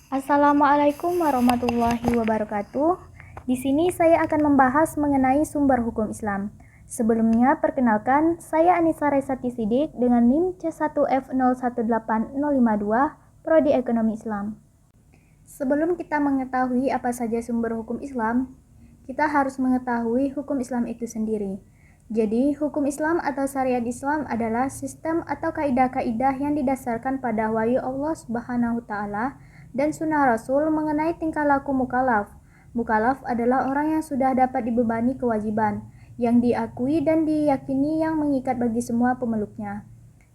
Assalamualaikum warahmatullahi wabarakatuh. Di sini saya akan membahas mengenai sumber hukum Islam. Sebelumnya, perkenalkan, saya Anissa Resati Sidik dengan NIM C1F018052, Prodi Ekonomi Islam. Sebelum kita mengetahui apa saja sumber hukum Islam, kita harus mengetahui hukum Islam itu sendiri. Jadi, hukum Islam atau syariat Islam adalah sistem atau kaidah-kaidah yang didasarkan pada wahyu Allah Subhanahu Ta'ala dan sunnah Rasul mengenai tingkah laku mukallaf. Mukallaf adalah orang yang sudah dapat dibebani kewajiban, yang diakui dan diyakini yang mengikat bagi semua pemeluknya.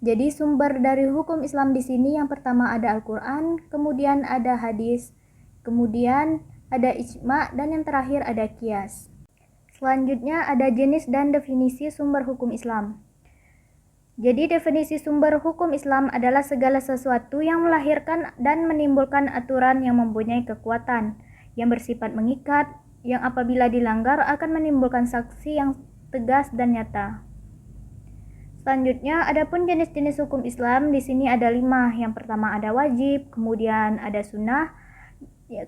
Jadi sumber dari hukum Islam di sini yang pertama ada Al-Quran, kemudian ada hadis, kemudian ada ijma, dan yang terakhir ada qiyas. Selanjutnya ada jenis dan definisi sumber hukum Islam. Jadi definisi sumber hukum Islam adalah segala sesuatu yang melahirkan dan menimbulkan aturan yang mempunyai kekuatan, yang bersifat mengikat, yang apabila dilanggar akan menimbulkan sanksi yang tegas dan nyata. Selanjutnya, adapun jenis-jenis hukum Islam di sini ada 5. Yang pertama ada wajib, kemudian ada sunnah,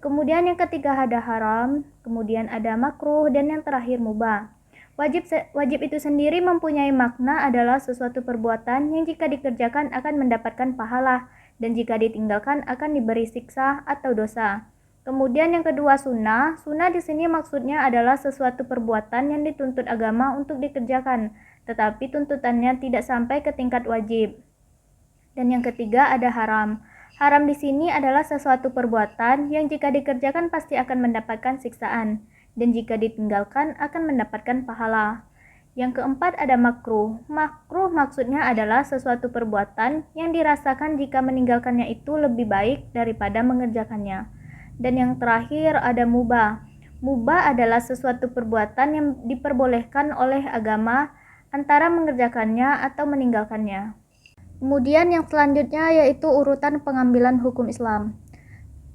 kemudian yang ketiga ada haram, kemudian ada makruh, dan yang terakhir mubah. Wajib itu sendiri mempunyai makna adalah sesuatu perbuatan yang jika dikerjakan akan mendapatkan pahala dan jika ditinggalkan akan diberi siksa atau dosa. Kemudian yang kedua sunnah. Sunnah di sini maksudnya adalah sesuatu perbuatan yang dituntut agama untuk dikerjakan, tetapi tuntutannya tidak sampai ke tingkat wajib. Dan yang ketiga ada haram. Haram di sini adalah sesuatu perbuatan yang jika dikerjakan pasti akan mendapatkan siksaan, dan jika ditinggalkan akan mendapatkan pahala. Yang keempat ada makruh. Makruh maksudnya adalah sesuatu perbuatan yang dirasakan jika meninggalkannya itu lebih baik daripada mengerjakannya. Dan yang terakhir ada mubah. Mubah adalah sesuatu perbuatan yang diperbolehkan oleh agama antara mengerjakannya atau meninggalkannya. Kemudian yang selanjutnya yaitu urutan pengambilan hukum Islam.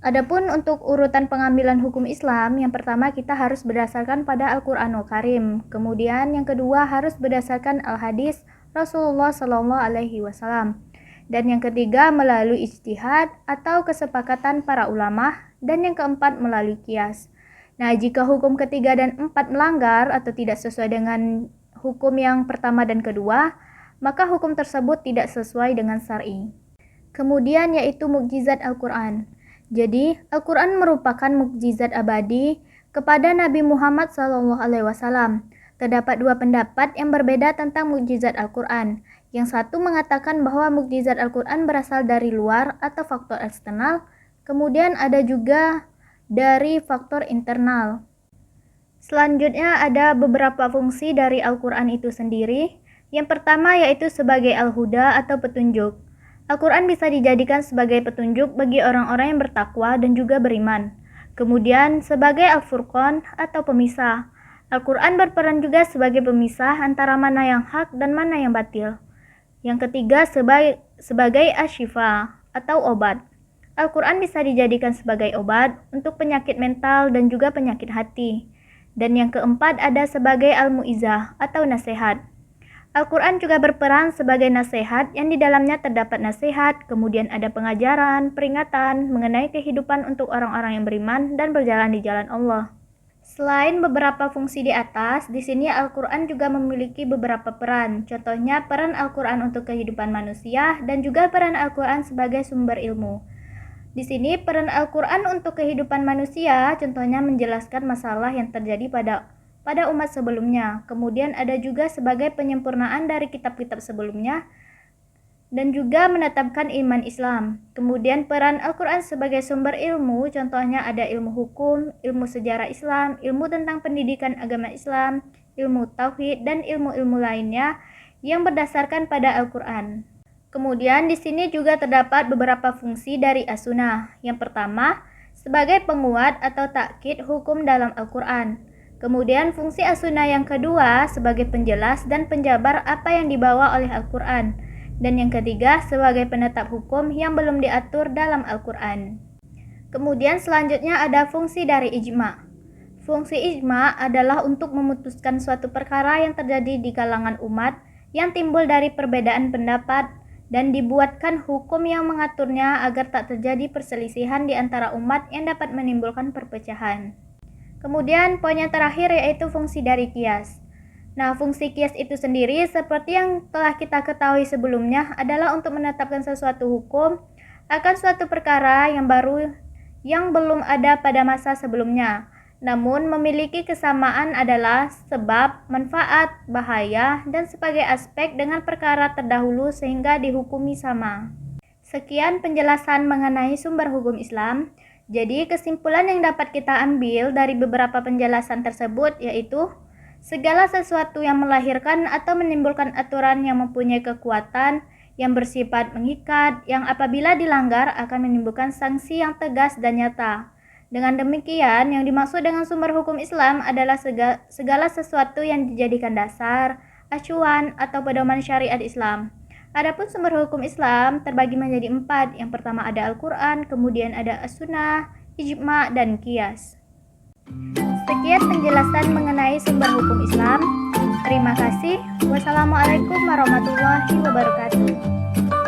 Adapun untuk urutan pengambilan hukum Islam, yang pertama kita harus berdasarkan pada Al-Qur'anul Karim. Kemudian yang kedua harus berdasarkan Al-Hadis Rasulullah SAW. Dan yang ketiga melalui ijtihad atau kesepakatan para ulama. Dan yang keempat melalui qiyas. Nah, jika hukum ketiga dan empat melanggar atau tidak sesuai dengan hukum yang pertama dan kedua, maka hukum tersebut tidak sesuai dengan syar'i. Kemudian yaitu mukjizat Al-Qur'an. Jadi, Al-Quran merupakan mukjizat abadi kepada Nabi Muhammad SAW. Terdapat 2 pendapat yang berbeda tentang mukjizat Al-Quran. Yang satu mengatakan bahwa mukjizat Al-Quran berasal dari luar atau faktor eksternal, kemudian ada juga dari faktor internal. Selanjutnya ada beberapa fungsi dari Al-Quran itu sendiri. Yang pertama yaitu sebagai al-huda atau petunjuk. Al-Quran bisa dijadikan sebagai petunjuk bagi orang-orang yang bertakwa dan juga beriman. Kemudian sebagai Al-Furqan atau pemisah. Al-Quran berperan juga sebagai pemisah antara mana yang hak dan mana yang batil. Yang ketiga sebagai asyifa atau obat. Al-Quran bisa dijadikan sebagai obat untuk penyakit mental dan juga penyakit hati. Dan yang keempat ada sebagai al-mu'izah atau nasihat. Al-Quran juga berperan sebagai nasihat yang di dalamnya terdapat nasihat, kemudian ada pengajaran, peringatan mengenai kehidupan untuk orang-orang yang beriman dan berjalan di jalan Allah. Selain beberapa fungsi di atas, di sini Al-Quran juga memiliki beberapa peran. Contohnya peran Al-Quran untuk kehidupan manusia dan juga peran Al-Quran sebagai sumber ilmu. Di sini peran Al-Quran untuk kehidupan manusia, contohnya menjelaskan masalah yang terjadi pada umat sebelumnya. Kemudian ada juga sebagai penyempurnaan dari kitab-kitab sebelumnya dan juga menetapkan iman Islam. Kemudian peran Al-Quran sebagai sumber ilmu, contohnya ada ilmu hukum, ilmu sejarah Islam, ilmu tentang pendidikan agama Islam, ilmu tauhid, dan ilmu-ilmu lainnya yang berdasarkan pada Al-Quran. Kemudian di sini juga terdapat beberapa fungsi dari as-sunnah. Yang pertama, sebagai penguat atau takkid hukum dalam Al-Quran. Kemudian fungsi as-sunnah yang kedua sebagai penjelas dan penjabar apa yang dibawa oleh Al-Quran. Dan yang ketiga sebagai penetap hukum yang belum diatur dalam Al-Quran. Kemudian selanjutnya ada fungsi dari ijma. Fungsi ijma adalah untuk memutuskan suatu perkara yang terjadi di kalangan umat yang timbul dari perbedaan pendapat dan dibuatkan hukum yang mengaturnya agar tak terjadi perselisihan di antara umat yang dapat menimbulkan perpecahan. Kemudian poin yang terakhir yaitu fungsi dari qiyas. Nah, fungsi qiyas itu sendiri seperti yang telah kita ketahui sebelumnya adalah untuk menetapkan sesuatu hukum akan suatu perkara yang baru yang belum ada pada masa sebelumnya. Namun memiliki kesamaan adalah sebab, manfaat, bahaya, dan sebagai aspek dengan perkara terdahulu sehingga dihukumi sama. Sekian penjelasan mengenai sumber hukum Islam. Jadi kesimpulan yang dapat kita ambil dari beberapa penjelasan tersebut yaitu segala sesuatu yang melahirkan atau menimbulkan aturan yang mempunyai kekuatan yang bersifat mengikat, yang apabila dilanggar akan menimbulkan sanksi yang tegas dan nyata. Dengan demikian, yang dimaksud dengan sumber hukum Islam adalah segala sesuatu yang dijadikan dasar, acuan, atau pedoman syariat Islam. Adapun sumber hukum Islam terbagi menjadi 4. Yang pertama ada Al-Quran, kemudian ada As-Sunnah, Ijma, dan Qiyas. Sekian penjelasan mengenai sumber hukum Islam. Terima kasih. Wassalamualaikum warahmatullahi wabarakatuh.